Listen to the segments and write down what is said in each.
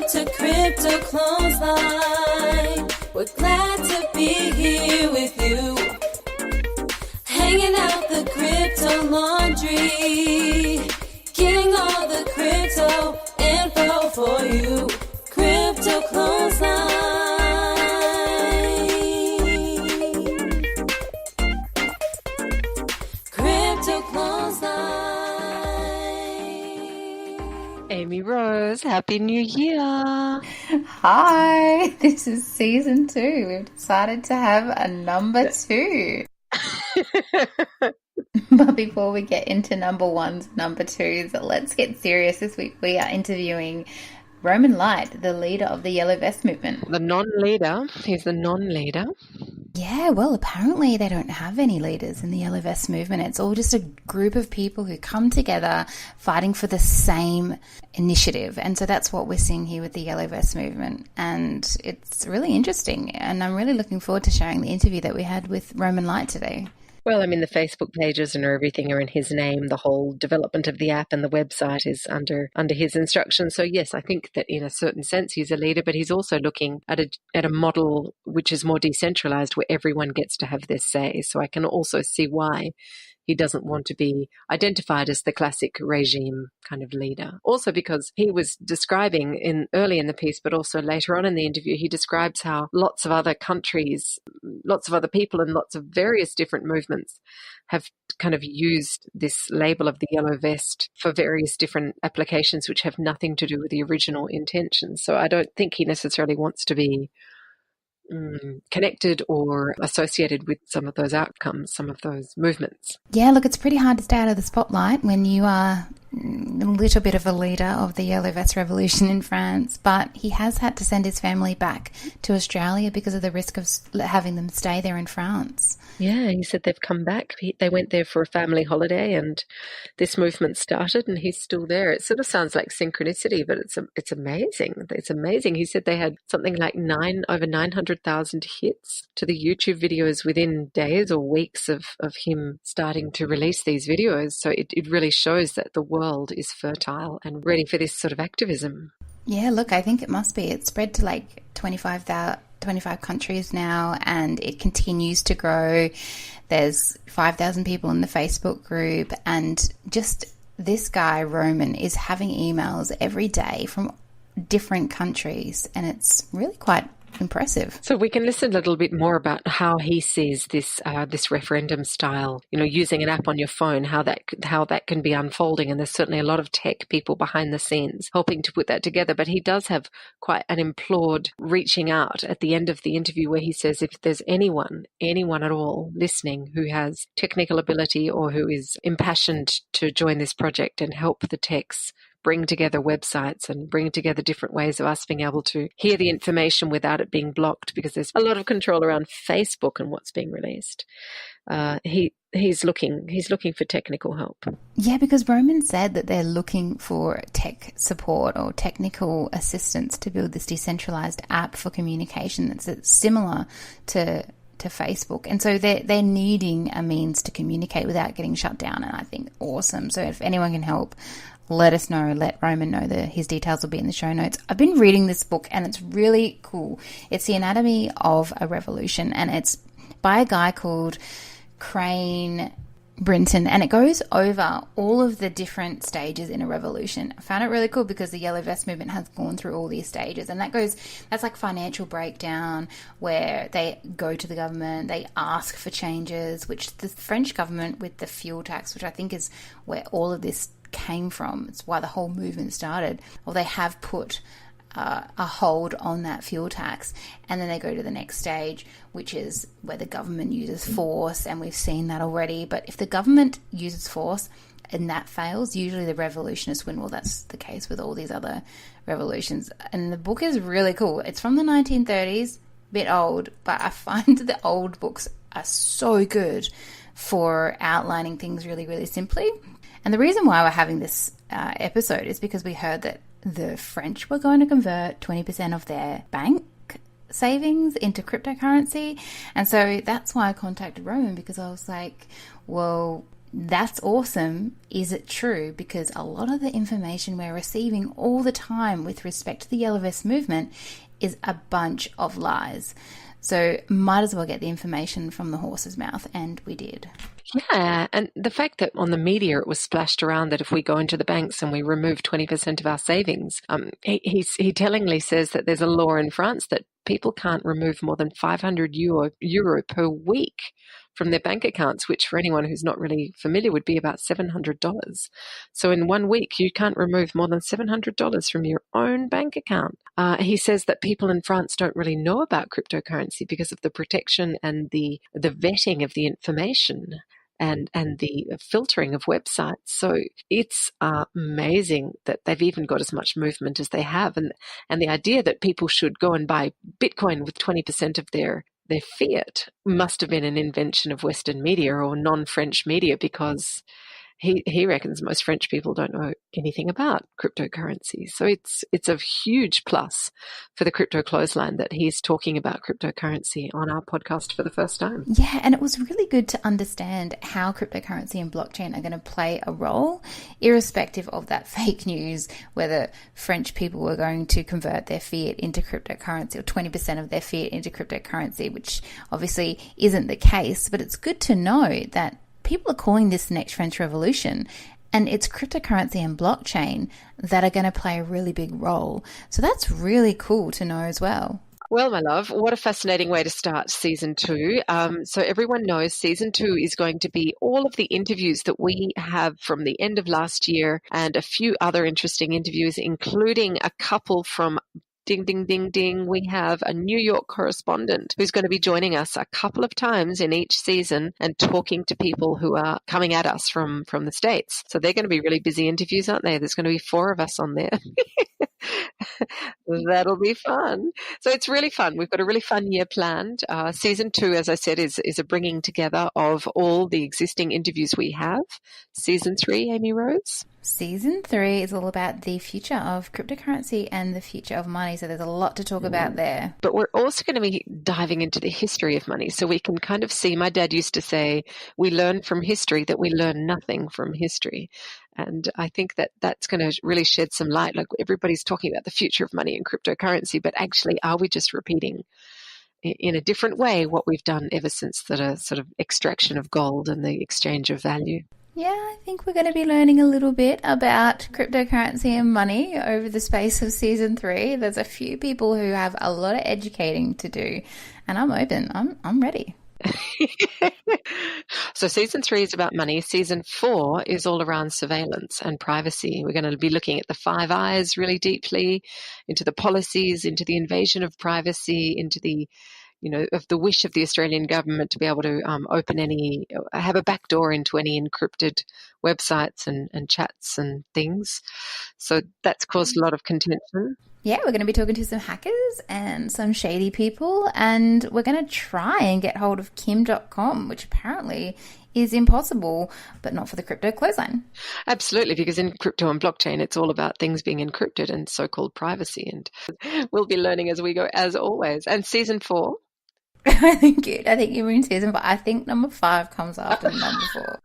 to Crypto Clothesline. We're glad to be here with you. Hanging out the crypto laundry. Getting all the crypto info for you. Crypto Clothesline. Crypto Clothesline. Amy Rose, Happy New Year. Hi, this is season 2. We've decided to have a number 2. But before we get into number 1s, number 2s, let's get serious. This week we are interviewing Roman Light, the leader of the Yellow Vest movement. The non-leader. He's the non-leader. Yeah, well, apparently they don't have any leaders in the Yellow Vest movement. It's all just a group of people who come together fighting for the same initiative. And so that's what we're seeing here with the Yellow Vest movement. And it's really interesting. And I'm really looking forward to sharing the interview that we had with Roman Light today. Well, I mean, the Facebook pages and everything are in his name. The whole development of the app and the website is under his instruction. So, yes, I think that in a certain sense he's a leader, but he's also looking at a model which is more decentralized where everyone gets to have their say. So I can also see why he doesn't want to be identified as the classic regime kind of leader. Also because he was describing early in the piece, but also later on in the interview, he describes how lots of other countries, lots of other people and lots of various different movements have kind of used this label of the yellow vest for various different applications which have nothing to do with the original intention. So I don't think he necessarily wants to be connected or associated with some of those outcomes, some of those movements. Yeah, look, it's pretty hard to stay out of the spotlight when you are a little bit of a leader of the Yellow Vest Revolution in France, but he has had to send his family back to Australia because of the risk of having them stay there in France. Yeah, he said they've come back. They went there for a family holiday and this movement started and he's still there. It sort of sounds like synchronicity, but it's amazing. It's amazing. He said they had something like over 900,000 hits to the YouTube videos within days or weeks of him starting to release these videos. So it really shows that the world is fertile and ready for this sort of activism. Yeah, look, I think it must be. It's spread to like 25 countries now and it continues to grow. There's 5,000 people in the Facebook group and just this guy, Roman, is having emails every day from different countries and it's really quite impressive. So we can listen a little bit more about how he sees this referendum style, using an app on your phone, how that can be unfolding. And there's certainly a lot of tech people behind the scenes helping to put that together. But he does have quite an implored reaching out at the end of the interview where he says if there's anyone at all listening who has technical ability or who is impassioned to join this project and help the techs bring together websites and bring together different ways of us being able to hear the information without it being blocked, because there's a lot of control around Facebook and what's being released. He's looking for technical help. Yeah, because Roman said that they're looking for tech support or technical assistance to build this decentralized app for communication that's similar to Facebook. And so they're needing a means to communicate without getting shut down. And I think awesome. So if anyone can help, let us know. Let Roman know that his details will be in the show notes. I've been reading this book and it's really cool. It's The Anatomy of a Revolution and it's by a guy called Crane Brinton and it goes over all of the different stages in a revolution. I found it really cool because the Yellow Vest movement has gone through all these stages and that's like financial breakdown where they go to the government, they ask for changes, which the French government with the fuel tax, which I think is where all of this came from. It's why the whole movement started. Or they have put a hold on that fuel tax, and then they go to the next stage, which is where the government uses force, and we've seen that already. But if the government uses force and that fails, usually the revolutionists win. Well, that's the case with all these other revolutions. And the book is really cool. It's from the 1930s, a bit old, but I find the old books are so good for outlining things really, really simply. And the reason why we're having this episode is because we heard that the French were going to convert 20% of their bank savings into cryptocurrency. And so that's why I contacted Roman, because I was like, well, that's awesome. Is it true? Because a lot of the information we're receiving all the time with respect to the Yellow Vest movement is a bunch of lies. So might as well get the information from the horse's mouth, and we did. Yeah, and the fact that on the media it was splashed around that if we go into the banks and we remove 20% of our savings, he tellingly says that there's a law in France that people can't remove more than 500 euro per week from their bank accounts, which for anyone who's not really familiar would be about $700. So in 1 week, you can't remove more than $700 from your own bank account. He says that people in France don't really know about cryptocurrency because of the protection and the vetting of the information and the filtering of websites. So it's amazing that they've even got as much movement as they have. And the idea that people should go and buy Bitcoin with 20% of their fiat must have been an invention of Western media or non-French media, because he reckons most French people don't know anything about cryptocurrency. So it's a huge plus for the Crypto Clothesline that he's talking about cryptocurrency on our podcast for the first time. Yeah, and it was really good to understand how cryptocurrency and blockchain are going to play a role, irrespective of that fake news, whether French people were going to convert their fiat into cryptocurrency or 20% of their fiat into cryptocurrency, which obviously isn't the case. But it's good to know that people are calling this the next French Revolution, and it's cryptocurrency and blockchain that are going to play a really big role. So that's really cool to know as well. Well, my love, what a fascinating way to start season 2. So everyone knows season 2 is going to be all of the interviews that we have from the end of last year and a few other interesting interviews, including a couple from ding, ding, ding, ding. We have a New York correspondent who's going to be joining us a couple of times in each season and talking to people who are coming at us from the States. So they're going to be really busy interviews, aren't they? There's going to be 4 of us on there. That'll be fun. So it's really fun. We've got a really fun year planned. Season 2, as I said, is a bringing together of all the existing interviews we have. Season 3, Amy Rose? Season 3 is all about the future of cryptocurrency and the future of money. So there's a lot to talk about there. But we're also going to be diving into the history of money. So we can kind of see, my dad used to say, we learn from history that we learn nothing from history. And I think that that's going to really shed some light. Like, everybody's talking about the future of money and cryptocurrency, but actually, are we just repeating in a different way what we've done ever since the sort of extraction of gold and the exchange of value? Yeah, I think we're going to be learning a little bit about cryptocurrency and money over the space of season 3. There's a few people who have a lot of educating to do, and I'm open. I'm ready. So season 3 is about money. Season 4 is all around surveillance and privacy. We're going to be looking at the 5 eyes really deeply, into the policies, into the invasion of privacy, into the of the wish of the Australian government to be able to have a backdoor into any encrypted websites and chats and things. So that's caused a lot of contention. Yeah, we're going to be talking to some hackers and some shady people, and we're going to try and get hold of Kim.com, which apparently is impossible, but not for the Crypto Clothesline. Absolutely, because in crypto and blockchain, it's all about things being encrypted and so-called privacy, and we'll be learning as we go, as always. And season 4? I think you mean season 4. I think number 5 comes after number 4.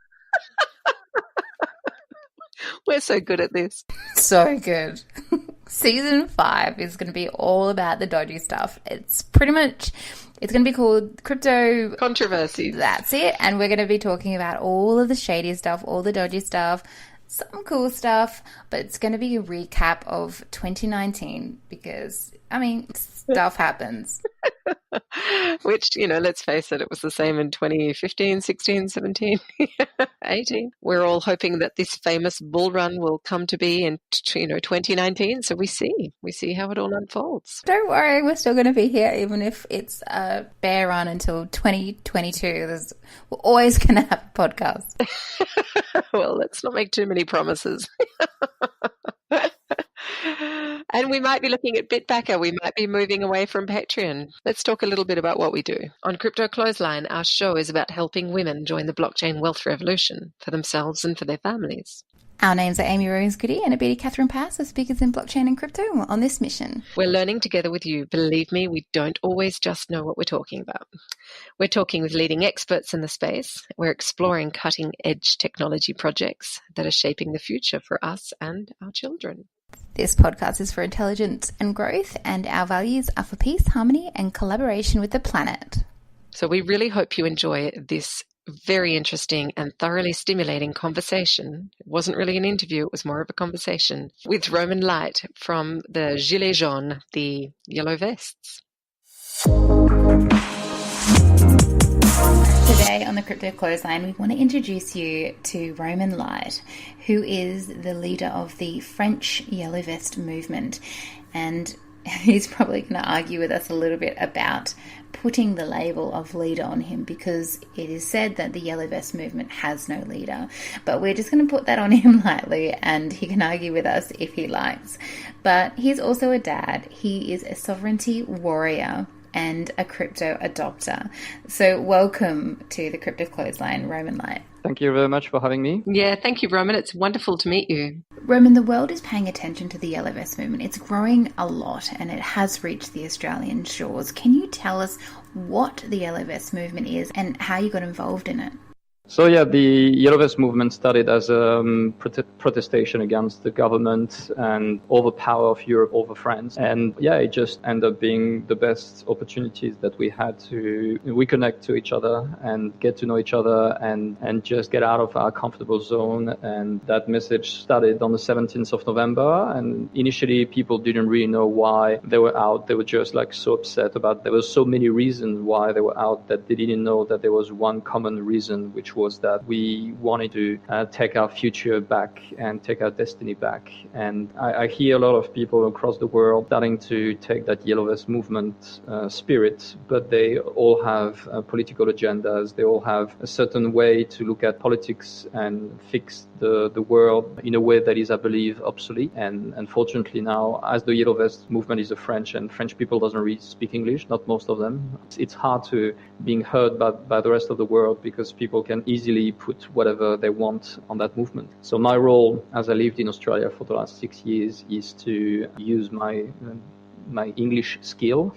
We're so good at this. So good. Season 5 is going to be all about the dodgy stuff. It's going to be called Crypto Controversies. That's it. And we're going to be talking about all of the shady stuff, all the dodgy stuff, some cool stuff, but it's going to be a recap of 2019 because, stuff happens. Which, let's face it was the same in 2015, 16, 17, 18. We're all hoping that this famous bull run will come to be in, 2019. So we see how it all unfolds. Don't worry, we're still going to be here, even if it's a bear run until 2022. We're always going to have a podcast. Well, let's not make too many promises. And we might be looking at Bitbacker. We might be moving away from Patreon. Let's talk a little bit about what we do. On Crypto Clothesline, our show is about helping women join the blockchain wealth revolution for themselves and for their families. Our names are Amy Rosegoodey and Abedi Catherine Pass, as speakers in blockchain and crypto, and we're on this mission. We're learning together with you. Believe me, we don't always just know what we're talking about. We're talking with leading experts in the space. We're exploring cutting-edge technology projects that are shaping the future for us and our children. This podcast is for intelligence and growth, and our values are for peace, harmony, and collaboration with the planet. So we really hope you enjoy this very interesting and thoroughly stimulating conversation. It wasn't really an interview, it was more of a conversation with Roman Light from the Gilets Jaunes, the Yellow Vests. Today on the Crypto Clothesline, we want to introduce you to Roman Light, who is the leader of the French Yellow Vest movement. And he's probably going to argue with us a little bit about putting the label of leader on him, because it is said that the Yellow Vest movement has no leader. But we're just going to put that on him lightly, and he can argue with us if he likes. But he's also a dad. He is a sovereignty warrior and a crypto adopter. So welcome to the Crypto Clothesline, Roman Light. Thank you very much for having me. Yeah, thank you, Roman. It's wonderful to meet you. Roman, the world is paying attention to the Yellow Vest movement. It's growing a lot and it has reached the Australian shores. Can you tell us what the Yellow Vest movement is and how you got involved in it? So yeah, the Yellow Vest movement started as a protestation against the government and all the power of Europe over France. And yeah, it just ended up being the best opportunities that we had to reconnect to each other and get to know each other and just get out of our comfortable zone. And that message started on the 17th of November. And initially, people didn't really know why they were out. They were just like so upset about, there were so many reasons why they were out that they didn't know that there was one common reason, which was that we wanted to take our future back and take our destiny back. And I hear a lot of people across the world starting to take that Yellow Vest movement spirit, but they all have political agendas. They all have a certain way to look at politics and fix the world in a way that is, I believe, obsolete. And unfortunately now, as the Yellow Vest movement is a French, and French people doesn't really speak English, not most of them, it's hard to being heard by the rest of the world because people can easily put whatever they want on that movement. So my role, as I lived in Australia for the last 6 years, is to use my English skill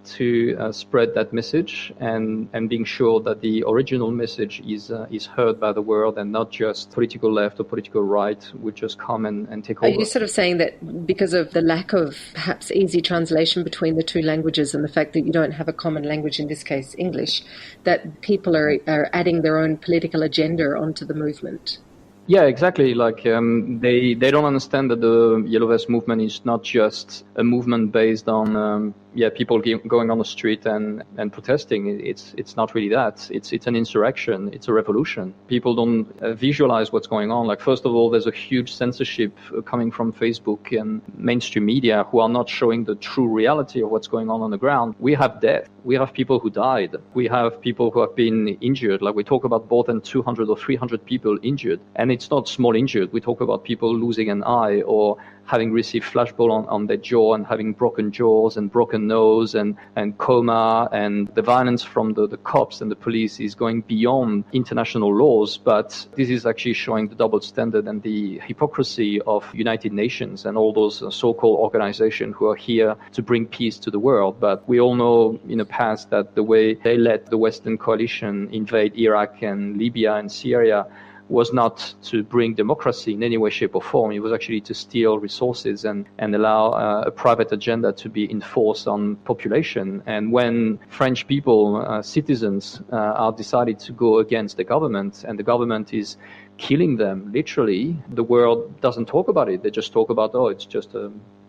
to spread that message and being sure that the original message is heard by the world and not just political left or political right would just come and take over. Are you sort of saying that because of the lack of perhaps easy translation between the two languages and the fact that you don't have a common language, in this case English, that people are adding their own political agenda onto the movement? Yeah, exactly. Like they don't understand that the Yellow Vest movement is not just a movement based on people going on the street and protesting. It's not really that. It's an insurrection. It's a revolution. People don't visualize what's going on. Like, first of all, there's a huge censorship coming from Facebook and mainstream media who are not showing the true reality of what's going on the ground. We have death. We have people who died. We have people who have been injured. Like, we talk about more than 200 or 300 people injured. And it's not small injured. We talk about people losing an eye or having received flashball on their jaw and having broken jaws and broken nose and coma, and the violence from the cops and the police is going beyond international laws. But this is actually showing the double standard and the hypocrisy of United Nations and all those so-called organizations who are here to bring peace to the world. But we all know in the past that the way they let the Western coalition invade Iraq and Libya and Syria was not to bring democracy in any way, shape or form. It was actually to steal resources and allow a private agenda to be enforced on population. And when French people, citizens, are decided to go against the government and the government is killing them, literally, the world doesn't talk about it. They just talk about, it's just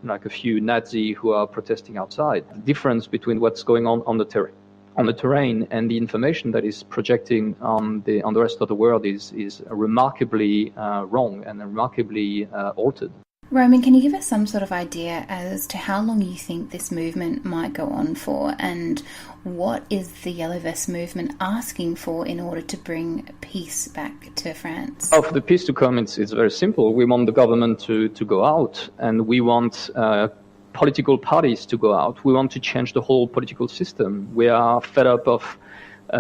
like a few Nazis who are protesting outside. The difference between what's going on the terrain and the information that is projecting on the rest of the world is remarkably wrong and remarkably altered. Roman, can you give us some sort of idea as to how long you think this movement might go on for, and what is the Yellow Vest movement asking for in order to bring peace back to France? For the peace to come, it's very simple. We want the government to go out, and we want political parties to go out. We want to change the whole political system. We are fed up of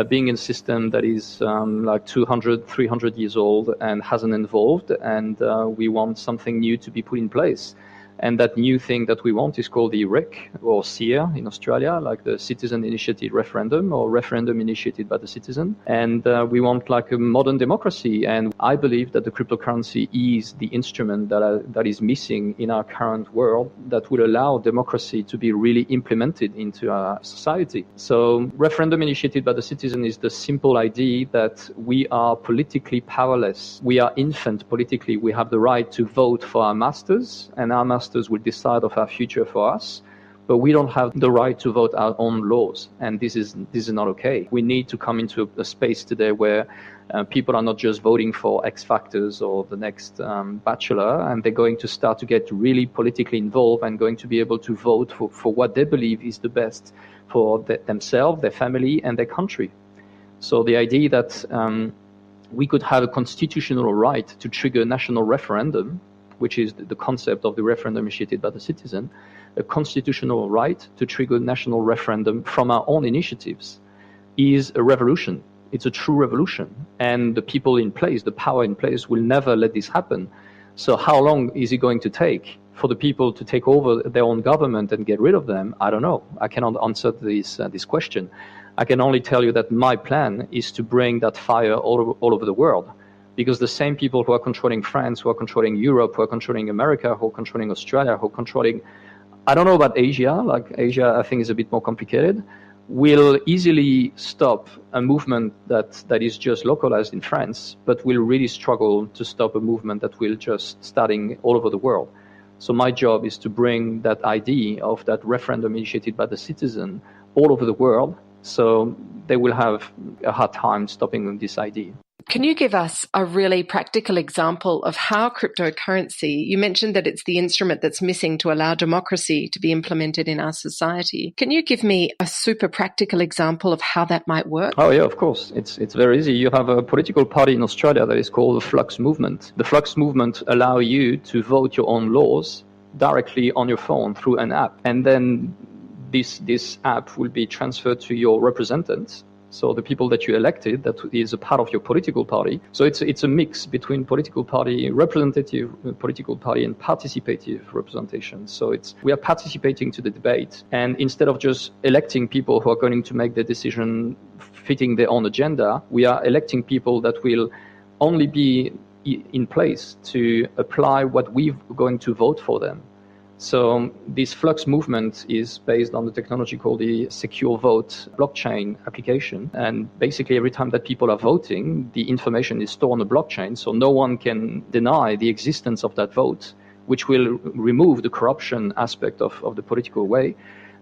being in a system that is like 200, 300 years old and hasn't evolved, and we want something new to be put in place. And that new thing that we want is called the RIC, or SEER in Australia, like the Citizen Initiated Referendum, or referendum initiated by the citizen. And we want like a modern democracy. And I believe that the cryptocurrency is the instrument that is missing in our current world that will allow democracy to be really implemented into our society. So referendum initiated by the citizen is the simple idea that we are politically powerless. We are infant politically. We have the right to vote for our masters, and our masters will decide of our future for us, but we don't have the right to vote our own laws, and this is not okay. We need to come into a space today where people are not just voting for X Factors or the next bachelor, and they're going to start to get really politically involved and going to be able to vote for what they believe is the best for themselves, their family, and their country. So the idea that we could have a constitutional right to trigger a national referendum, which is the concept of the referendum initiated by the citizen, a constitutional right to trigger national referendum from our own initiatives, is a revolution. It's a true revolution. And the people in place, the power in place, will never let this happen. So how long is it going to take for the people to take over their own government and get rid of them? I don't know. I cannot answer this question. I can only tell you that my plan is to bring that fire all over the world. Because the same people who are controlling France, who are controlling Europe, who are controlling America, who are controlling Australia, who are controlling, I don't know about Asia, like Asia I think is a bit more complicated, will easily stop a movement that is just localized in France, but will really struggle to stop a movement that will just starting all over the world. So my job is to bring that idea of that referendum initiated by the citizen all over the world, so they will have a hard time stopping this idea. Can you give us a really practical example of how cryptocurrency, you mentioned that it's the instrument that's missing to allow democracy to be implemented in our society. Can you give me a super practical example of how that might work? Oh yeah, of course. It's very easy. You have a political party in Australia that is called the Flux Movement. The Flux Movement allow you to vote your own laws directly on your phone through an app. And then this app will be transferred to your representatives. So the people that you elected, that is a part of your political party. So it's a mix between political party, representative political party, and participative representation. So we are participating to the debate. And instead of just electing people who are going to make the decision fitting their own agenda, we are electing people that will only be in place to apply what we're going to vote for them. So this Flux movement is based on the technology called the Secure Vote blockchain application. And basically every time that people are voting, the information is stored on the blockchain, so no one can deny the existence of that vote, which will remove the corruption aspect of the political way.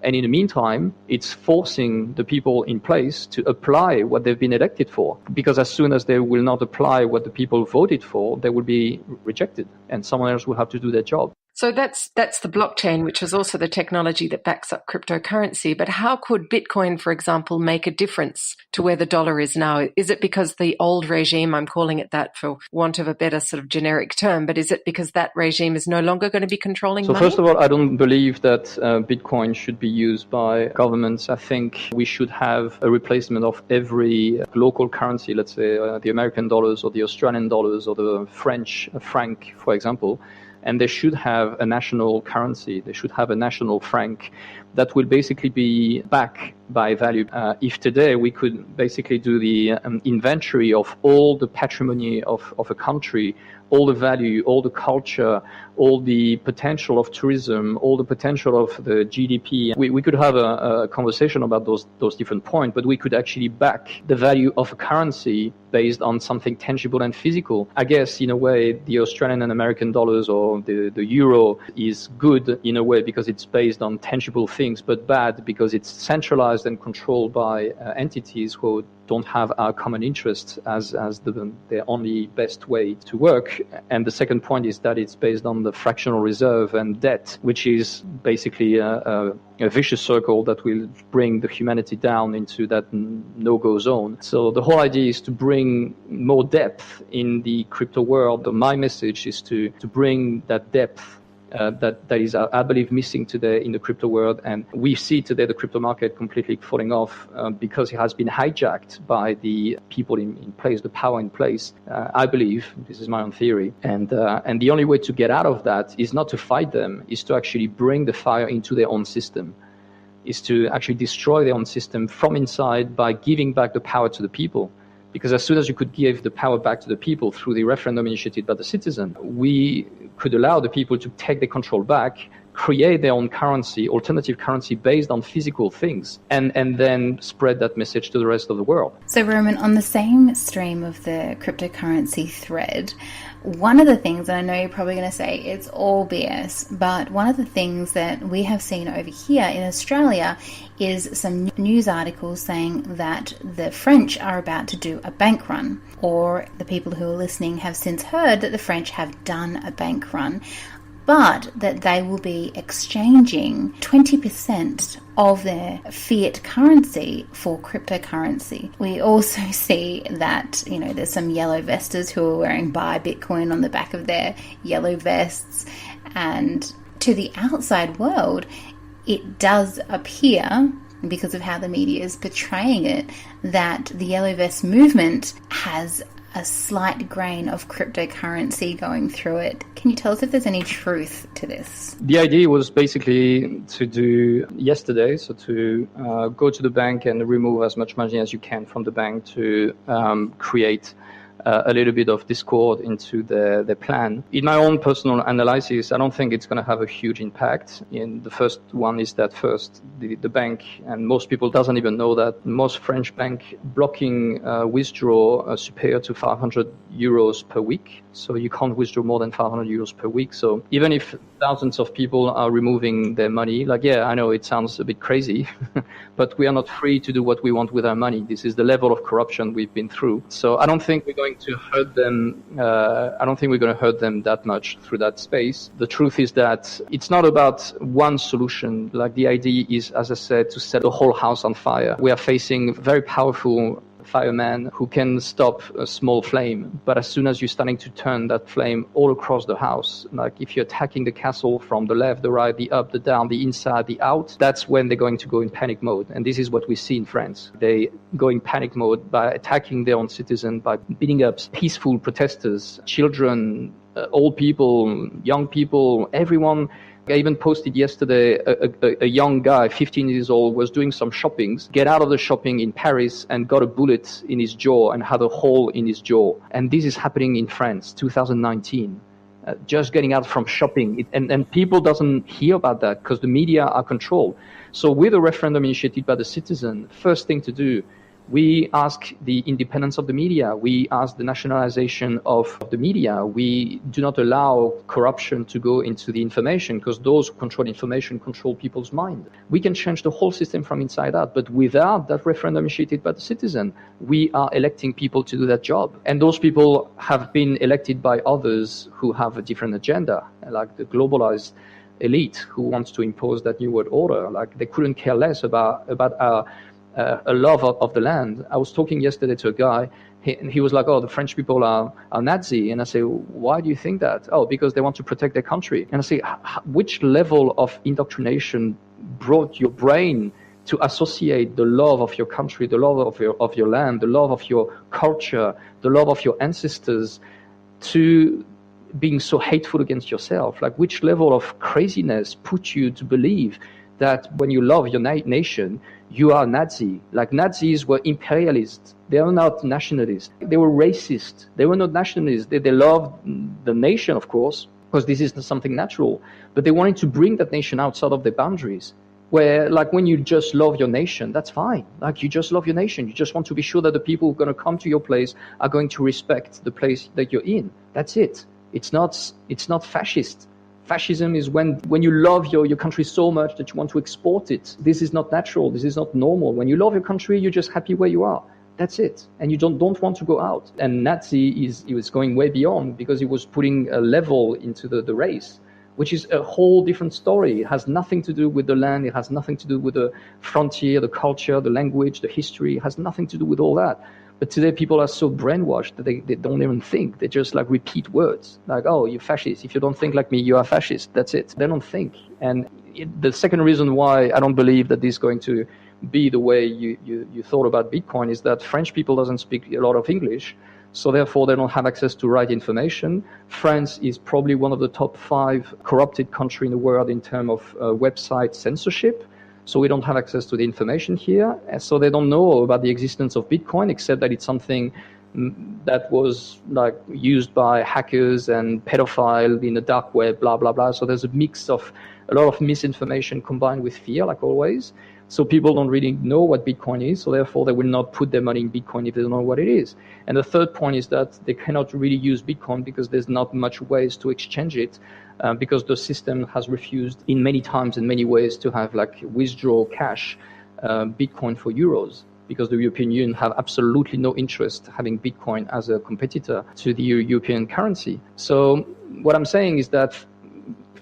And in the meantime, it's forcing the people in place to apply what they've been elected for. Because as soon as they will not apply what the people voted for, they will be rejected and someone else will have to do their job. So that's the blockchain, which is also the technology that backs up cryptocurrency. But how could Bitcoin, for example, make a difference to where the dollar is now? Is it because the old regime, I'm calling it that for want of a better sort of generic term, but is it because that regime is no longer going to be controlling money? So first of all, I don't believe that Bitcoin should be used by governments. I think we should have a replacement of every local currency, let's say the American dollars or the Australian dollars or the French franc, for example. And they should have a national currency. They should have a national franc that will basically be backed by value. If today we could basically do the inventory of all the patrimony of a country, all the value, all the culture, all the potential of tourism, all the potential of the GDP, we could have a conversation about those different points, but we could actually back the value of a currency based on something tangible and physical. I guess in a way the Australian and American dollars or the euro is good in a way because it's based on tangible things, but bad because it's centralized and controlled by entities who don't have our common interests as their only best way to work. And the second point is that it's based on the fractional reserve and debt, which is basically a vicious circle that will bring the humanity down into that no-go zone. So the whole idea is to bring more depth in the crypto world. My message is to bring that depth that is, I believe, missing today in the crypto world. And we see today the crypto market completely falling off because it has been hijacked by the people in place, the power in place. I believe, this is my own theory, and the only way to get out of that is not to fight them, is to actually bring the fire into their own system, is to actually destroy their own system from inside by giving back the power to the people. Because as soon as you could give the power back to the people through the referendum initiated by the citizen, we could allow the people to take the control back, create their own currency, alternative currency based on physical things, and then spread that message to the rest of the world. So Roman, on the same stream of the cryptocurrency thread, one of the things, and I know you're probably going to say it's all BS, but one of the things that we have seen over here in Australia is some news articles saying that the French are about to do a bank run, or the people who are listening have since heard that the French have done a bank run, but that they will be exchanging 20% of their fiat currency for cryptocurrency. We also see that, there's some yellow vesters who are wearing buy Bitcoin on the back of their yellow vests. And to the outside world, it does appear, because of how the media is portraying it, that the yellow vest movement has a slight grain of cryptocurrency going through it. Can you tell us if there's any truth to this? The idea was basically to do yesterday, so to go to the bank and remove as much money as you can from the bank to create a little bit of discord into the plan. In my own personal analysis, I don't think it's going to have a huge impact. The first one is that the bank, and most people doesn't even know that most French bank blocking withdraw superior to 500 euros per week. So you can't withdraw more than 500 euros per week. So even if thousands of people are removing their money, I know it sounds a bit crazy, but we are not free to do what we want with our money. This is the level of corruption we've been through. So I don't think we're going to hurt them. I don't think we're going to hurt them that much through that space. The truth is that it's not about one solution. The idea is, as I said, to set the whole house on fire. We are facing very powerful fireman who can stop a small flame, but as soon as you're starting to turn that flame all across the house, if you're attacking the castle from the left, the right, the up, the down, the inside, the out, that's when they're going to go in panic mode. And this is what we see in France. They go in panic mode by attacking their own citizens, by beating up peaceful protesters, children, old people, young people, everyone. I even posted yesterday a young guy, 15 years old, was doing some shoppings, get out of the shopping in Paris and got a bullet in his jaw and had a hole in his jaw. And this is happening in France, 2019. Just getting out from shopping. And people doesn't hear about that because the media are controlled. So with a referendum initiated by the citizen, first thing to do, we ask the independence of the media. We ask the nationalization of the media. We do not allow corruption to go into the information because those who control information control people's mind. We can change the whole system from inside out, but without that referendum initiated by the citizen, we are electing people to do that job. And those people have been elected by others who have a different agenda, like the globalized elite who wants to impose that new world order. They couldn't care less about our a love of the land. I was talking yesterday to a guy, he was like, the French people are Nazi. And I say, why do you think that? Oh, because they want to protect their country. And I say, which level of indoctrination brought your brain to associate the love of your country, the love of your land, the love of your culture, the love of your ancestors to being so hateful against yourself? Which level of craziness put you to believe that when you love your nation, you are Nazi? Nazis were imperialists. They are not nationalists. They were racist. They were not nationalists. They loved the nation, of course, because this is something natural. But they wanted to bring that nation outside of their boundaries. Where, when you just love your nation, that's fine. You just love your nation. You just want to be sure that the people who are going to come to your place are going to respect the place that you're in. That's it. It's not fascist. Fascism is when you love your country so much that you want to export it. This is not natural. This is not normal. When you love your country, you're just happy where you are. That's it. And you don't want to go out. And Nazi he was going way beyond because he was putting a level into the race, which is a whole different story. It has nothing to do with the land. It has nothing to do with the frontier, the culture, the language, the history. It has nothing to do with all that. But today people are so brainwashed that they don't even think. They just like repeat words like, oh, you're fascist. If you don't think like me, you are fascist. That's it. They don't think. And the second reason why I don't believe that this is going to be the way you thought about Bitcoin is that French people doesn't speak a lot of English. So therefore, they don't have access to right information. France is probably one of the top 5 corrupted countries in the world in terms of website censorship. So we don't have access to the information here. And so they don't know about the existence of Bitcoin, except that it's something that was like used by hackers and pedophiles in the dark web, blah, blah, blah. So there's a mix of a lot of misinformation combined with fear, like always. So people don't really know what Bitcoin is, so therefore they will not put their money in Bitcoin if they don't know what it is. And the third point is that they cannot really use Bitcoin because there's not much ways to exchange it, because the system has refused in many times in many ways to have like withdraw cash Bitcoin for euros, because the European Union have absolutely no interest having Bitcoin as a competitor to the European currency. So what I'm saying is that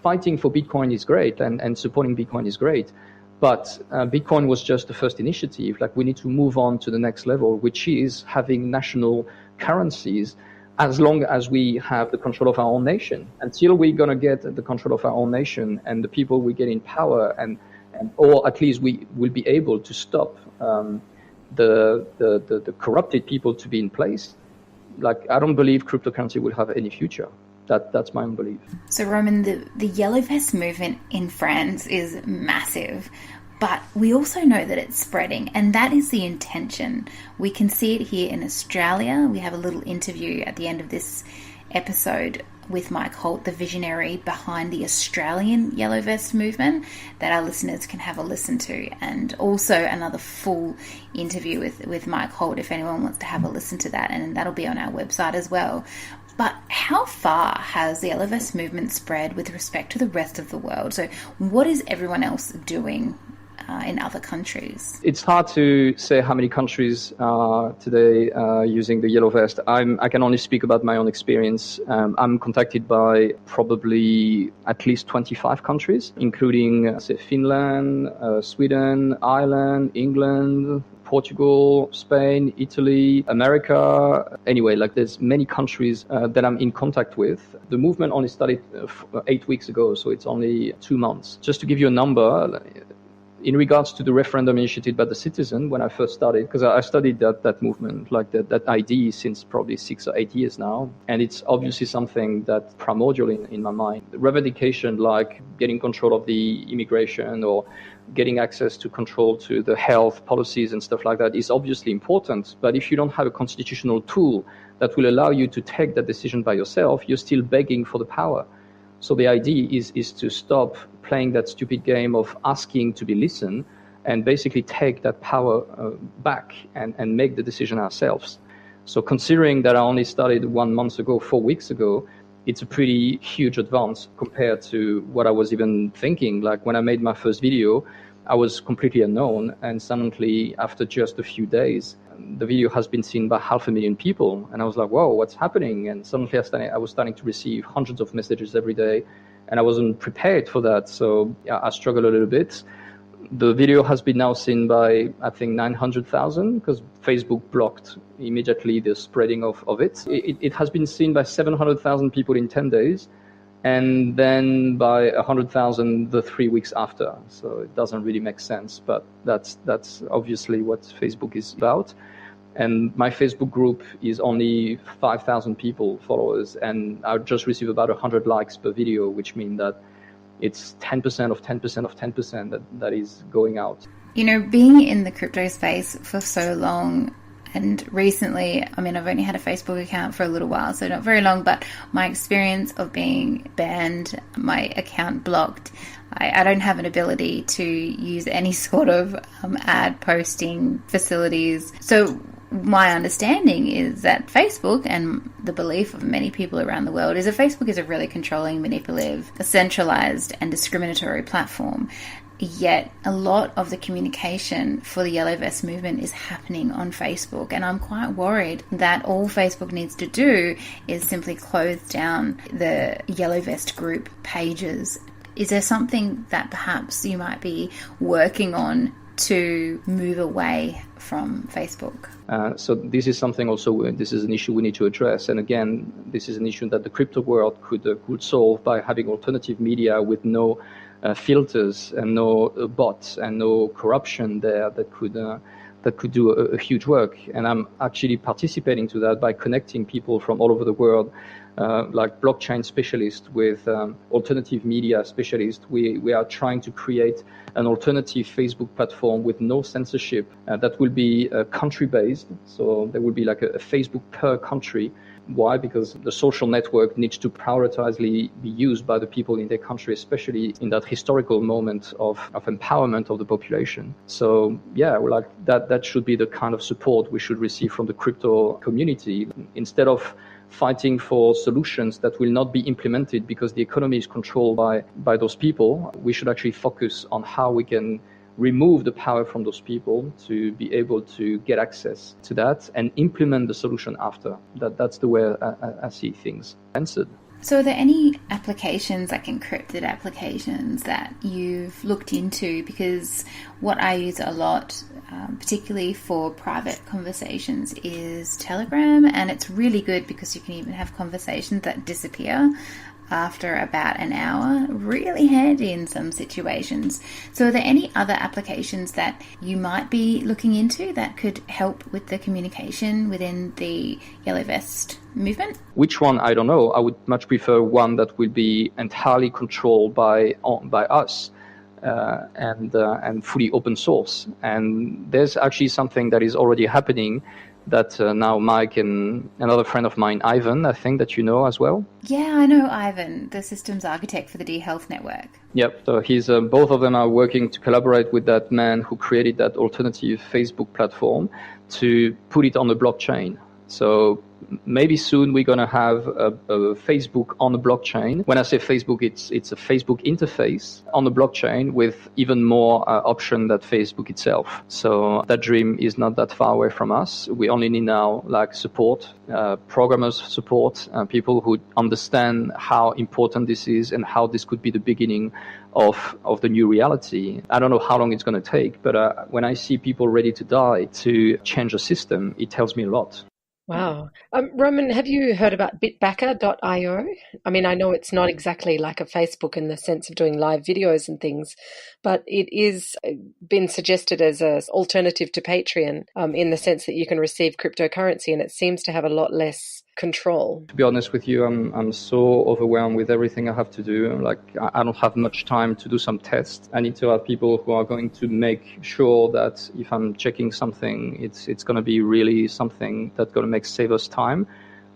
fighting for Bitcoin is great and supporting Bitcoin is great. But Bitcoin was just the first initiative. Like we need to move on to the next level, which is having national currencies as long as we have the control of our own nation. Until we're going to get the control of our own nation and the people we get in power, and or at least we will be able to stop the corrupted people to be in place. Like I don't believe cryptocurrency will have any future. That's my own belief. So, Roman, the Yellow Vest movement in France is massive, but we also know that it's spreading, and that is the intention. We can see it here in Australia. We have a little interview at the end of this episode with Mike Holt, the visionary behind the Australian Yellow Vest movement, that our listeners can have a listen to, and also another full interview with Mike Holt if anyone wants to have a listen to that, and that'll be on our website as well. But how far has the Yellow Vest movement spread with respect to the rest of the world? So what is everyone else doing in other countries? It's hard to say how many countries are today using the Yellow Vest. I can only speak about my own experience. I'm contacted by probably at least 25 countries, including say Finland, Sweden, Ireland, England, Portugal, Spain, Italy, America. Anyway, like there's many countries that I'm in contact with. The movement only started 8 weeks ago, so it's only 2 months. Just to give you a number, in regards to the referendum initiated by the citizen, when I first started, because I studied that movement, like that idea since probably 6 or 8 years now, and it's obviously something that's primordial in my mind. Revendication like getting control of the immigration or getting access to control to the health policies and stuff like that is obviously important. But if you don't have a constitutional tool that will allow you to take that decision by yourself, you're still begging for the power. So the idea is to stop playing that stupid game of asking to be listened and basically take that power back and make the decision ourselves. So considering that I only started 1 month ago, 4 weeks ago, it's a pretty huge advance compared to what I was even thinking. Like when I made my first video, I was completely unknown, and suddenly after just a few days, the video has been seen by 500,000 people. And I was like, whoa, what's happening? And suddenly I was starting to receive hundreds of messages every day, and I wasn't prepared for that. So yeah, I struggled a little bit. The video has been now seen by, I think, 900,000, because Facebook blocked immediately the spreading of it. It has been seen by 700,000 people in 10 days, and then by 100,000 the 3 weeks after. So it doesn't really make sense, but that's obviously what Facebook is about. And my Facebook group is only 5,000 people, followers, and I just receive about 100 likes per video, which means that it's 10% of 10% of 10% that is going out. You know, being in the crypto space for so long, and recently, I mean, I've only had a Facebook account for a little while, so not very long, but my experience of being banned, my account blocked, I don't have an ability to use any sort of ad posting facilities. So my understanding is that Facebook, and the belief of many people around the world, is that Facebook is a really controlling, manipulative, centralized and discriminatory platform. Yet a lot of the communication for the Yellow Vest movement is happening on Facebook, and I'm quite worried that all Facebook needs to do is simply close down the Yellow Vest group pages. Is there something that perhaps you might be working on to move away from Facebook? So this is something also, this is an issue we need to address. And again, this is an issue that the crypto world could solve by having alternative media with no filters and no bots and no corruption there that could do a huge work. And I'm actually participating to that by connecting people from all over the world, like blockchain specialists with alternative media specialists. We are trying to create an alternative Facebook platform with no censorship that will be country-based. So there will be like a Facebook per country. Why? Because the social network needs to prioritizedly be used by the people in their country, especially in that historical moment of empowerment of the population. So yeah, like that should be the kind of support we should receive from the crypto community. Instead of fighting for solutions that will not be implemented because the economy is controlled by those people, we should actually focus on how we can remove the power from those people to be able to get access to that and implement the solution after. That's the way I see things answered. So are there any applications, like encrypted applications, that you've looked into? Because what I use a lot, particularly for private conversations, is Telegram, and it's really good because you can even have conversations that disappear after about an hour. Really handy in some situations. So are there any other applications that you might be looking into that could help with the communication within the Yellow Vest movement? Which one? I don't know. I would much prefer one that will be entirely controlled by us and fully open source. And there's actually something that is already happening that now Mike and another friend of mine, Ivan, I think that you know as well. Yeah, I know Ivan, the systems architect for the D-Health Network. Yep. So he's both of them are working to collaborate with that man who created that alternative Facebook platform to put it on the blockchain. So maybe soon we're going to have a Facebook on the blockchain. When I say Facebook, it's a Facebook interface on the blockchain with even more option than Facebook itself. So that dream is not that far away from us. We only need now like support, programmers support, people who understand how important this is and how this could be the beginning of the new reality. I don't know how long it's going to take, but when I see people ready to die to change the system, it tells me a lot. Wow. Roman, have you heard about bitbacker.io? I mean, I know it's not exactly like a Facebook in the sense of doing live videos and things, but it is been suggested as an alternative to Patreon in the sense that you can receive cryptocurrency, and it seems to have a lot less control. To be honest with you, I'm so overwhelmed with everything I have to do. Like, I don't have much time to do some tests. I need to have people who are going to make sure that if I'm checking something, it's going to be really something that's going to save us time.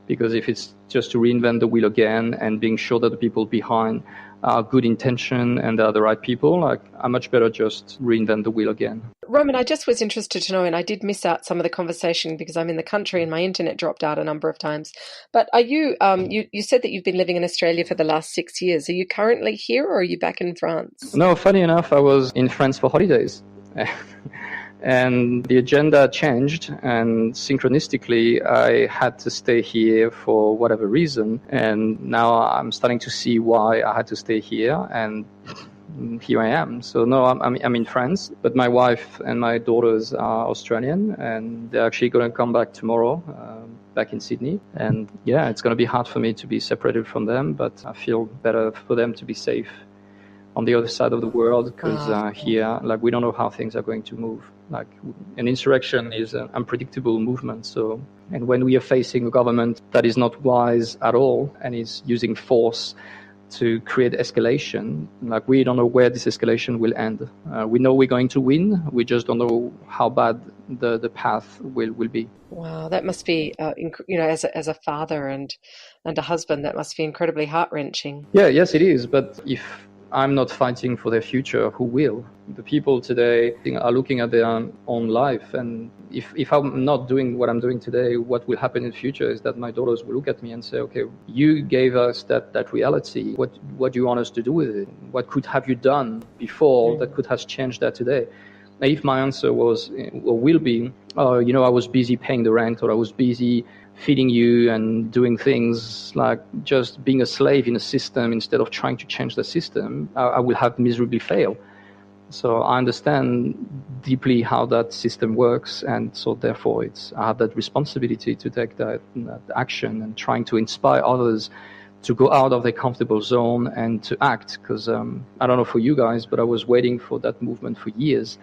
Because if it's just to reinvent the wheel again and being sure that the people behind are good intention and are the right people, like, I'm much better just reinvent the wheel again. Roman, I just was interested to know, and I did miss out some of the conversation because I'm in the country and my internet dropped out a number of times. But are you, you said that you've been living in Australia for the last 6 years. Are you currently here or are you back in France? No, funny enough, I was in France for holidays. And the agenda changed, and synchronistically, I had to stay here for whatever reason. And now I'm starting to see why I had to stay here, and here I am. So no, I'm in France, but my wife and my daughters are Australian, and they're actually going to come back tomorrow, back in Sydney. And yeah, it's going to be hard for me to be separated from them, but I feel better for them to be safe on the other side of the world, because here, like, we don't know how things are going to move. Like, an insurrection is an unpredictable movement. So, and when we are facing a government that is not wise at all and is using force to create escalation, like, we don't know where this escalation will end. We know we're going to win. We just don't know how bad the path will be. Wow, that must be, as a father and a husband, that must be incredibly heart-wrenching. Yeah, yes, it is. But if I'm not fighting for their future, who will? The people today are looking at their own life, and if I'm not doing what I'm doing today, what will happen in the future is that my daughters will look at me and say, okay, you gave us that reality. What do you want us to do with it? What could have you done before that could have changed that today? Now, if my answer was or will be, I was busy paying the rent, or I was busy feeding you and doing things, like just being a slave in a system instead of trying to change the system, I will have miserably failed. So I understand deeply how that system works, and so therefore I have that responsibility to take that action and trying to inspire others to go out of their comfortable zone and to act. Because I don't know for you guys, but I was waiting for that movement for years.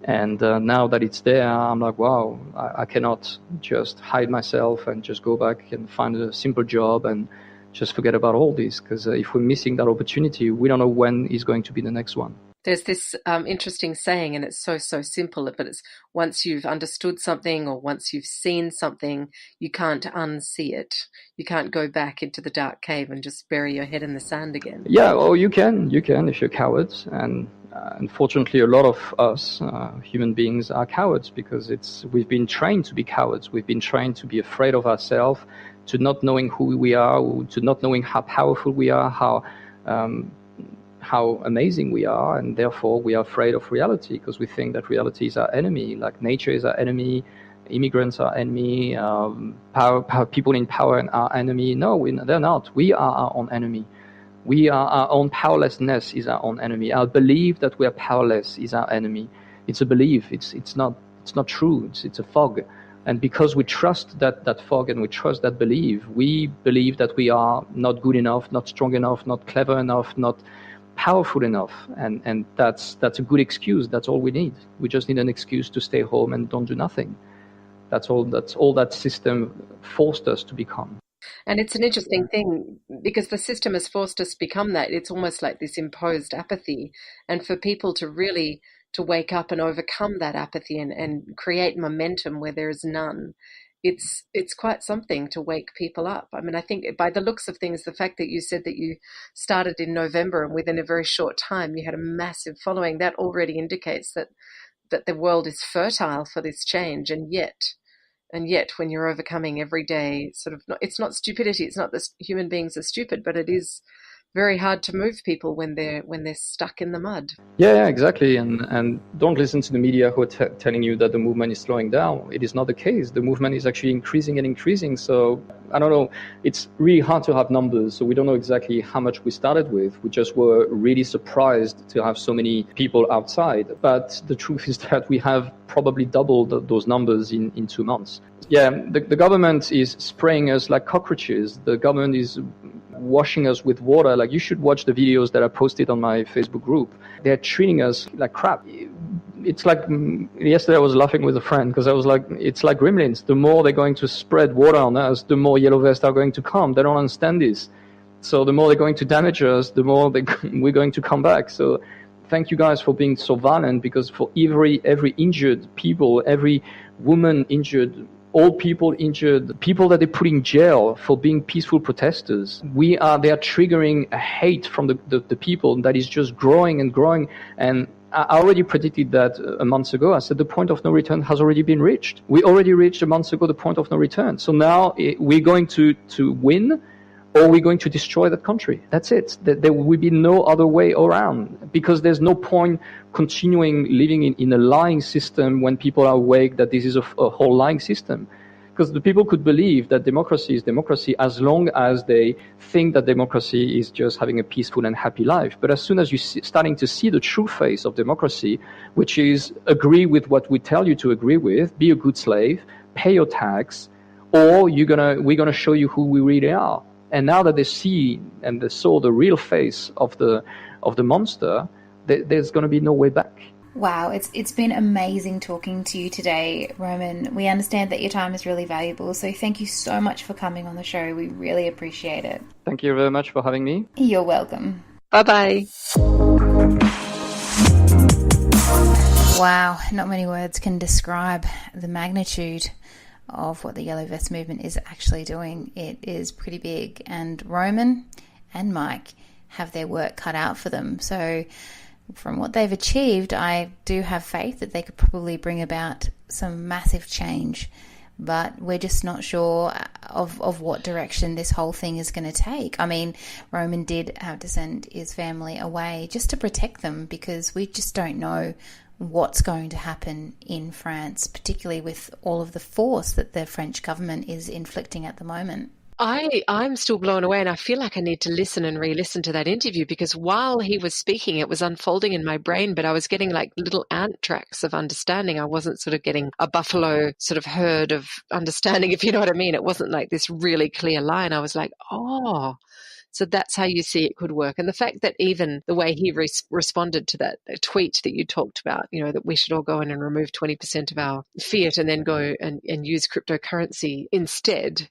And now that it's there, I'm like, wow, I cannot just hide myself and just go back and find a simple job and just forget about all this. Because if we're missing that opportunity, we don't know when is going to be the next one. There's this interesting saying, and it's so simple, but it's once you've understood something or once you've seen something, you can't unsee it. You can't go back into the dark cave and just bury your head in the sand again. Yeah, or you can if you're cowards. And unfortunately, a lot of us human beings are cowards because we've been trained to be cowards. We've been trained to be afraid of ourselves, to not knowing who we are, to not knowing how powerful we are, how amazing we are, and therefore we are afraid of reality because we think that reality is our enemy, like nature is our enemy, immigrants are enemy, people in power are our enemy. No, they're not. We are our own enemy. Our own powerlessness is our own enemy. Our belief that we are powerless is our enemy. It's a belief. It's not true. It's a fog. And because we trust that fog and we trust that belief, we believe that we are not good enough, not strong enough, not clever enough, not powerful enough, and that's a good excuse. That's all we need. We just need an excuse to stay home and don't do nothing. That's all that system forced us to become. And it's an interesting thing because the system has forced us to become that. It's almost like this imposed apathy, and for people to really to wake up and overcome that apathy and create momentum where there is none. It's quite something to wake people up. I mean, I think by the looks of things, the fact that you said that you started in November and within a very short time you had a massive following, that already indicates that the world is fertile for this change. And yet when you're overcoming every day, it's not stupidity. It's not that human beings are stupid, but it is very hard to move people when they're stuck in the mud. Yeah, exactly. And don't listen to the media who are telling you that the movement is slowing down. It is not the case. The movement is actually increasing and increasing. So I don't know. It's really hard to have numbers. So we don't know exactly how much we started with. We just were really surprised to have so many people outside. But the truth is that we have probably doubled those numbers in 2 months. Yeah, the government is spraying us like cockroaches. The government is washing us with water. Like, you should watch the videos that I posted on my Facebook group. They're treating us like crap. It's like, yesterday I was laughing with a friend because I was like, it's like gremlins. The more they're going to spread water on us, the more yellow vests are going to come. They don't understand this. So the more they're going to damage us, the more we're going to come back. So thank you guys for being so violent, because for every injured people, every woman injured, old people injured, people that they put in jail for being peaceful protesters, they are triggering a hate from the people that is just growing and growing. And I already predicted that a month ago. I said the point of no return has already been reached. We already reached a month ago the point of no return. So now we're going to win, or we're going to destroy that country. That's it. There will be no other way around, because there's no point continuing living in a lying system when people are awake that this is a whole lying system. Because the people could believe that democracy is democracy as long as they think that democracy is just having a peaceful and happy life. But as soon as you're starting to see the true face of democracy, which is agree with what we tell you to agree with, be a good slave, pay your tax, or we're gonna show you who we really are. And now that they see and they saw the real face of the monster, there's going to be no way back. Wow, it's been amazing talking to you today, Roman. We understand that your time is really valuable, so thank you so much for coming on the show. We really appreciate it. Thank you very much for having me. You're welcome. Bye-bye. Wow, not many words can describe the magnitude of what the Yellow Vest movement is actually doing. It is pretty big, and Roman and Mike have their work cut out for them. So from what they've achieved, I do have faith that they could probably bring about some massive change, but we're just not sure of what direction this whole thing is going to take. I mean, Roman did have to send his family away just to protect them, because we just don't know what's going to happen in France, particularly with all of the force that the French government is inflicting at the moment. I'm still blown away, and I feel like I need to listen and re-listen to that interview, because while he was speaking, it was unfolding in my brain, but I was getting like little ant tracks of understanding. I wasn't sort of getting a buffalo sort of herd of understanding, if you know what I mean. It wasn't like this really clear line. I was like, oh, so that's how you see it could work. And the fact that even the way he responded to that tweet that you talked about, you know, that we should all go in and remove 20% of our fiat and then go and use cryptocurrency instead.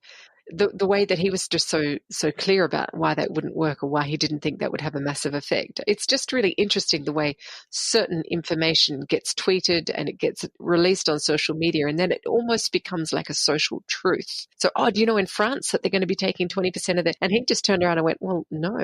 The way that he was just so clear about why that wouldn't work, or why he didn't think that would have a massive effect. It's just really interesting the way certain information gets tweeted and it gets released on social media, and then it almost becomes like a social truth. So, do you know in France that they're going to be taking 20% of it? And he just turned around and went, well, no,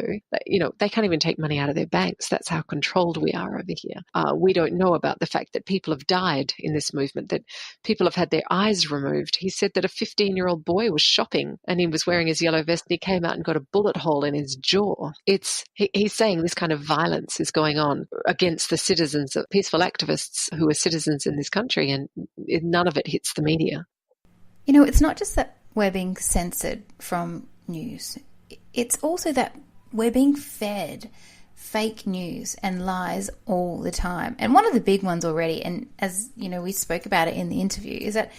you know, they can't even take money out of their banks. That's how controlled we are over here. We don't know about the fact that people have died in this movement, that people have had their eyes removed. He said that a 15-year-old boy was shopping and he was wearing his yellow vest and he came out and got a bullet hole in his jaw. He's saying this kind of violence is going on against the citizens, peaceful activists who are citizens in this country, and none of it hits the media. You know, it's not just that we're being censored from news. It's also that we're being fed fake news and lies all the time. And one of the big ones already, and as you know, we spoke about it in the interview, is that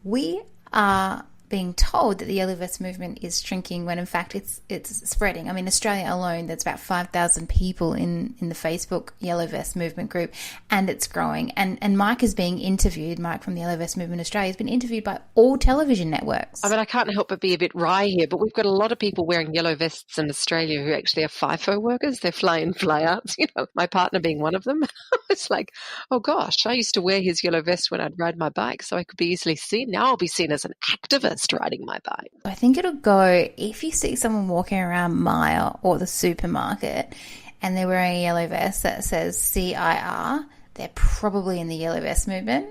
we are being told that the yellow vest movement is shrinking when in fact it's spreading. I mean, Australia alone, there's about 5,000 people in the Facebook yellow vest movement group, and it's growing. And Mike is being interviewed. Mike from the Yellow Vest Movement Australia has been interviewed by all television networks. I mean, I can't help but be a bit wry here, but we've got a lot of people wearing yellow vests in Australia who actually are FIFO workers. They're fly in, fly outs, you know, my partner being one of them. It's like, oh gosh, I used to wear his yellow vest when I'd ride my bike so I could be easily seen. Now I'll be seen as an activist riding my bike. I think it'll go if you see someone walking around Maya or the supermarket and they're wearing a yellow vest that says CIR, they're probably in the yellow vest movement.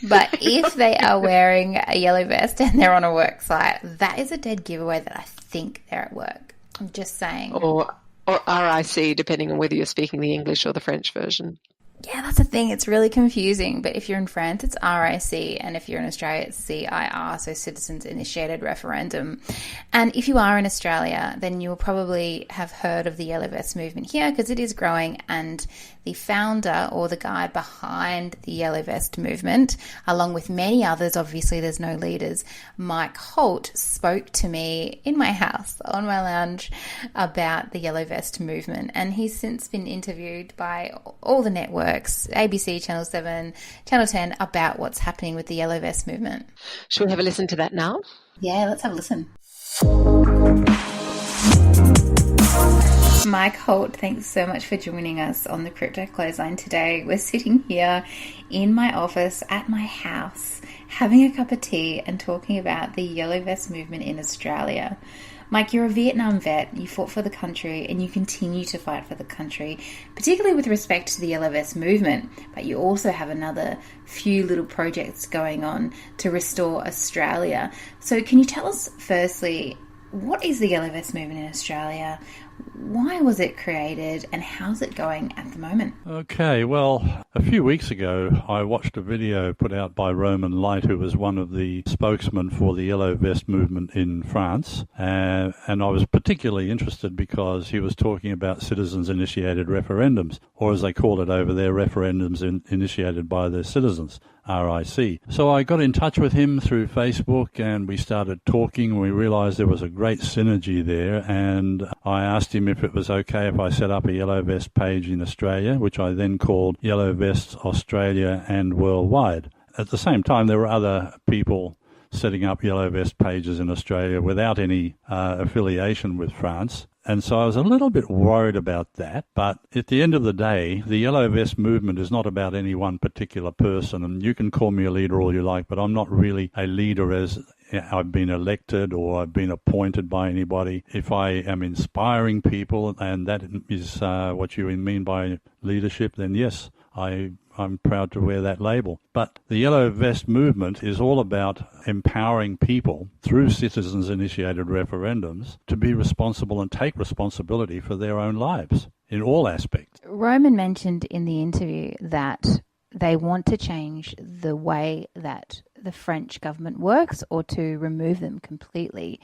But if they are wearing a yellow vest and they're on a work site, that is a dead giveaway that I think they're at work. I'm just saying. Or RIC, depending on whether you're speaking the English or the French version. Yeah, that's the thing. It's really confusing. But if you're in France, it's RIC. And if you're in Australia, it's CIR, so Citizens Initiated Referendum. And if you are in Australia, then you will probably have heard of the Yellow Vest movement here because it is growing. And the founder, or the guy behind the Yellow Vest movement, along with many others, obviously there's no leaders, Mike Holt, spoke to me in my house on my lounge about the Yellow Vest movement. And he's since been interviewed by all the networks, ABC, Channel 7, Channel 10, about what's happening with the Yellow Vest movement. Should we have a listen to that now? Yeah, let's have a listen. Mike Holt, thanks so much for joining us on the Crypto Clothesline today. We're sitting here in my office at my house, having a cup of tea and talking about the Yellow Vest movement in Australia. Mike, you're a Vietnam vet, you fought for the country and you continue to fight for the country, particularly with respect to the Yellow Vest movement, but you also have another few little projects going on to restore Australia. So can you tell us firstly, what is the Yellow Vest movement in Australia? Why was it created and how's it going at the moment? Okay, well, a few weeks ago I watched a video put out by Roman Light, who was one of the spokesmen for the Yellow Vest movement in France, and I was particularly interested because he was talking about citizens-initiated referendums, or as they call it over there, referendums initiated by the citizens. RIC. So I got in touch with him through Facebook and we started talking and we realized there was a great synergy there, and I asked him if it was okay if I set up a Yellow Vest page in Australia, which I then called Yellow Vest Australia and Worldwide. At the same time, there were other people setting up Yellow Vest pages in Australia without any affiliation with France. And so I was a little bit worried about that. But at the end of the day, the Yellow Vest movement is not about any one particular person. And you can call me a leader all you like, but I'm not really a leader as I've been elected or I've been appointed by anybody. If I am inspiring people, and that is what you mean by leadership, then yes, I'm proud to wear that label. But the Yellow Vest movement is all about empowering people through citizens-initiated referendums to be responsible and take responsibility for their own lives in all aspects. Roman mentioned in the interview that they want to change the way that the French government works or to remove them completely.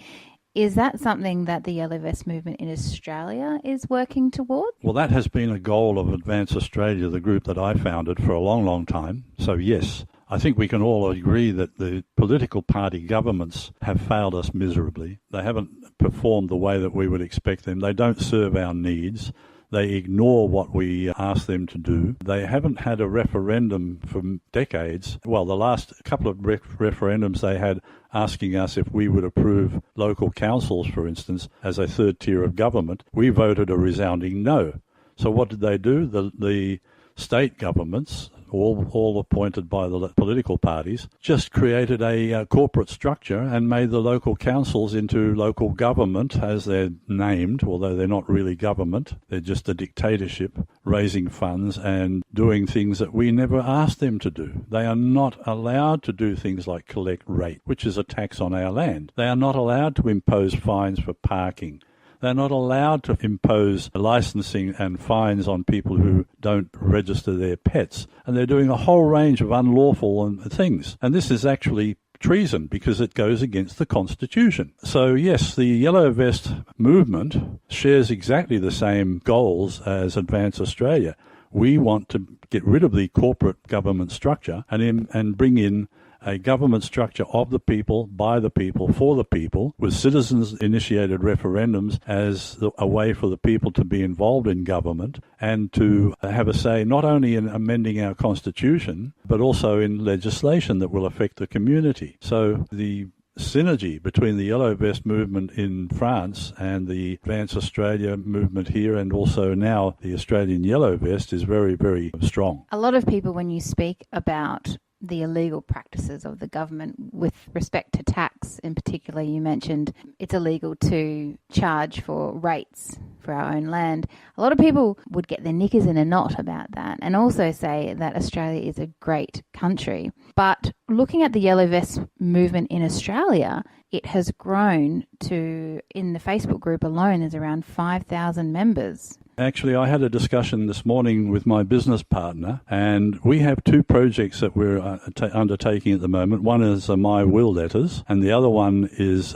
Is that something that the Yellow Vest movement in Australia is working towards? Well, that has been a goal of Advance Australia, the group that I founded, for a long, long time. So yes, I think we can all agree that the political party governments have failed us miserably. They haven't performed the way that we would expect them. They don't serve our needs. They ignore what we ask them to do. They haven't had a referendum for decades. Well, the last couple of referendums they had asking us if we would approve local councils, for instance, as a third tier of government, we voted a resounding no. So what did they do? The state governments, all appointed by the political parties, just created a corporate structure and made the local councils into local government, as they're named, although they're not really government. They're just a dictatorship, raising funds and doing things that we never asked them to do. They are not allowed to do things like collect rate, which is a tax on our land. They are not allowed to impose fines for parking. They're not allowed to impose licensing and fines on people who don't register their pets. And they're doing a whole range of unlawful things. And this is actually treason because it goes against the Constitution. So yes, the Yellow Vest movement shares exactly the same goals as Advance Australia. We want to get rid of the corporate government structure and bring in a government structure of the people, by the people, for the people, with citizens-initiated referendums as a way for the people to be involved in government and to have a say not only in amending our constitution, but also in legislation that will affect the community. So the synergy between the Yellow Vest movement in France and the Advance Australia movement here, and also now the Australian Yellow Vest, is very, very strong. A lot of people, when you speak about the illegal practices of the government with respect to tax in particular, you mentioned it's illegal to charge for rates for our own land. A lot of people would get their knickers in a knot about that and also say that Australia is a great country. But looking at the Yellow Vest movement in Australia, it has grown to, in the Facebook group alone, there's around 5,000 members. Actually, I had a discussion this morning with my business partner, and we have two projects that we're undertaking at the moment. One is My Will Letters, and the other one is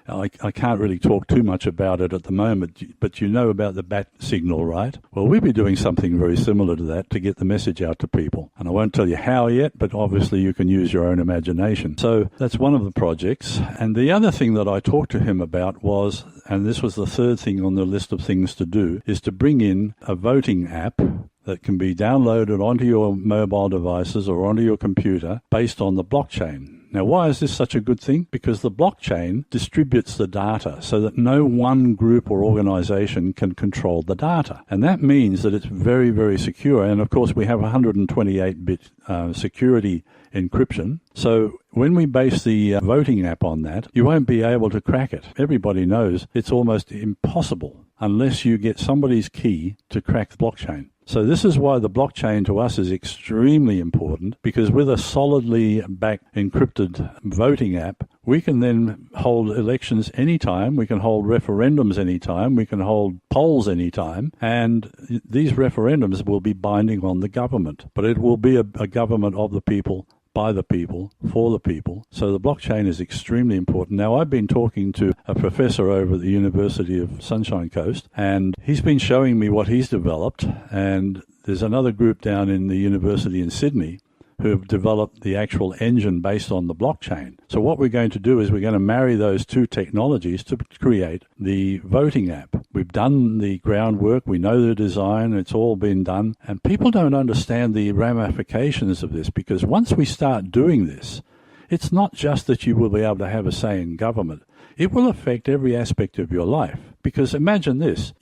I can't really talk too much about it at the moment, but you know about the bat signal, right? Well, we'll be doing something very similar to that to get the message out to people. And I won't tell you how yet, but obviously you can use your own imagination. So that's one of the projects. And the other thing that I talked to him about was, and this was the third thing on the list of things to do, is to bring in a voting app that can be downloaded onto your mobile devices or onto your computer based on the blockchain. Now, why is this such a good thing? Because the blockchain distributes the data so that no one group or organization can control the data. And that means that it's very, very secure. And of course, we have 128-bit security encryption. So when we base the voting app on that, you won't be able to crack it. Everybody knows it's almost impossible unless you get somebody's key to crack the blockchain. So this is why the blockchain to us is extremely important, because with a solidly backed encrypted voting app, we can then hold elections anytime, we can hold referendums anytime, we can hold polls anytime, and these referendums will be binding on the government. But it will be a government of the people, by the people, for the people. So the blockchain is extremely important. Now, I've been talking to a professor over at the University of Sunshine Coast, and he's been showing me what he's developed. And there's another group down in the university in Sydney who have developed the actual engine based on the blockchain. So what we're going to do is we're going to marry those two technologies to create the voting app. We've done the groundwork, we know the design, it's all been done, and people don't understand the ramifications of this, because once we start doing this, it's not just that you will be able to have a say in government. It will affect every aspect of your life. Because imagine this,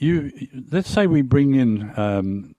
let's say we bring in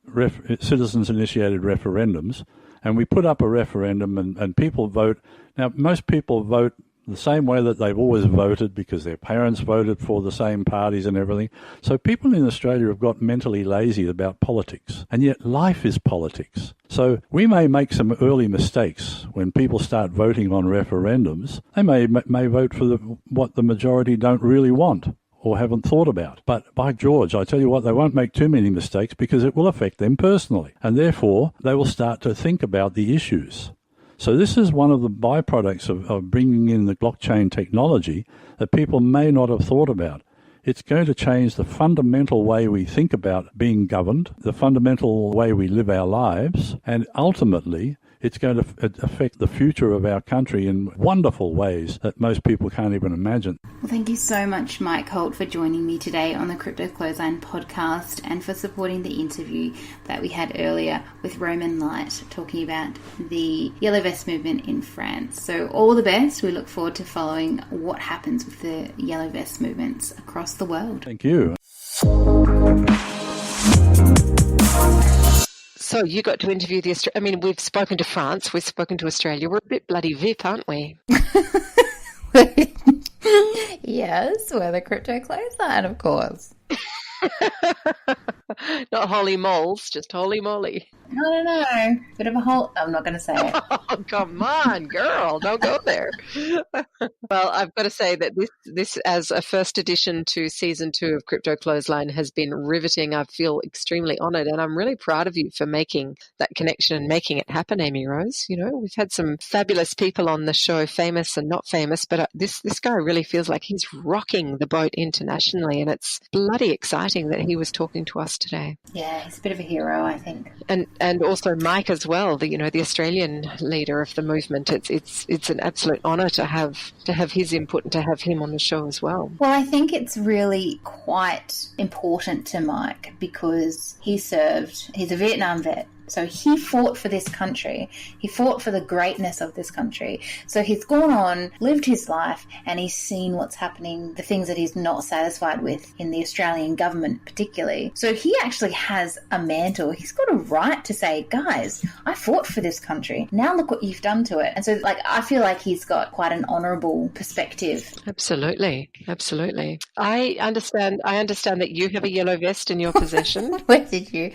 citizens-initiated referendums, and we put up a referendum and people vote. Now, most people vote the same way that they've always voted because their parents voted for the same parties and everything. So people in Australia have got mentally lazy about politics. And yet life is politics. So we may make some early mistakes when people start voting on referendums. They may vote for what the majority don't really want or haven't thought about. But by George, I tell you what, they won't make too many mistakes because it will affect them personally. And therefore, they will start to think about the issues. So this is one of the byproducts of bringing in the blockchain technology that people may not have thought about. It's going to change the fundamental way we think about being governed, the fundamental way we live our lives, and ultimately it's going to affect the future of our country in wonderful ways that most people can't even imagine. Well, thank you so much, Mike Holt, for joining me today on the Crypto Clothesline podcast and for supporting the interview that we had earlier with Roman Light talking about the Yellow Vest movement in France. So all the best. We look forward to following what happens with the Yellow Vest movements across the world. Thank you. So you got to interview we've spoken to France, we've spoken to Australia. We're a bit bloody VIP, aren't we? Yes, we're the Crypto Clothesline, of course. Not holy moles, just holy moly. No. Bit of a whole... I'm not going to say it. Oh, come on, girl. Don't go there. Well, I've got to say that this as a first edition to season 2 of Crypto Clothesline has been riveting. I feel extremely honoured, and I'm really proud of you for making that connection and making it happen, Amy Rose. You know, we've had some fabulous people on the show, famous and not famous, but this guy really feels like he's rocking the boat internationally, and it's bloody exciting that he was talking to us today. Yeah, he's a bit of a hero, I think. And also Mike as well, the Australian leader of the movement. It's an absolute honour to have his input and to have him on the show as well. Well, I think it's really quite important to Mike because he's a Vietnam vet. So he fought for this country. He fought for the greatness of this country. So he's gone on, lived his life, and he's seen what's happening, the things that he's not satisfied with in the Australian government particularly. So he actually has a mantle. He's got a right to say, guys, I fought for this country. Now look what you've done to it. And so I feel like he's got quite an honourable perspective. Absolutely. I understand that you have a yellow vest in your possession. Where did you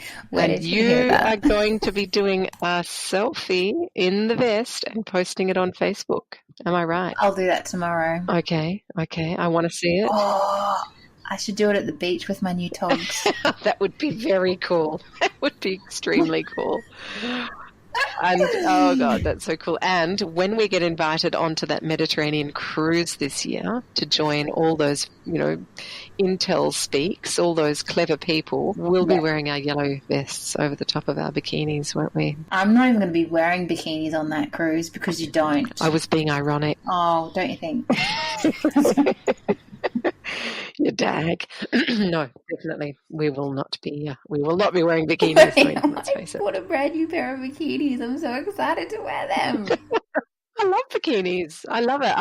hear that? Are going to be doing a selfie in the vest and posting it on Facebook. Am I right? I'll do that tomorrow. Okay. I want to see it. Oh, I should do it at the beach with my new togs. That would be very cool. That would be extremely cool. And oh God, that's so cool. And when we get invited onto that Mediterranean cruise this year to join all those, Intel speaks, all those clever people, we'll be wearing our yellow vests over the top of our bikinis, won't we? I'm not even going to be wearing bikinis on that cruise because you don't. I was being ironic. Oh, don't you think? You dag. No, definitely. We will not be wearing bikinis. Let's face it. I bought a brand new pair of bikinis. I'm so excited to wear them. I love bikinis. I love it.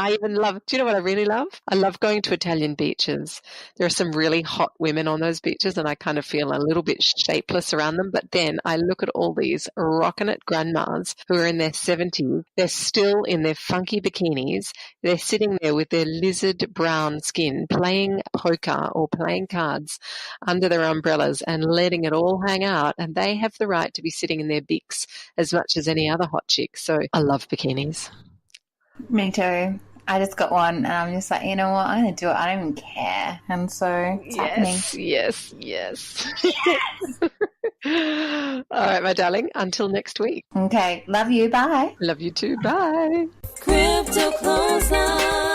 Do you know what I really love? I love going to Italian beaches. There are some really hot women on those beaches and I kind of feel a little bit shapeless around them. But then I look at all these rockin' it grandmas who are in their 70s. They're still in their funky bikinis. They're sitting there with their lizard brown skin playing poker or playing cards under their umbrellas and letting it all hang out. And they have the right to be sitting in their bics as much as any other hot chick. So I love bikinis. Me too. I just got one and I'm just like, you know what? I'm going to do it. I don't even care. And so it's happening. Yes. All right, my darling. Until next week. Okay. Love you. Bye. Love you too. Bye. Crypto Clothesline.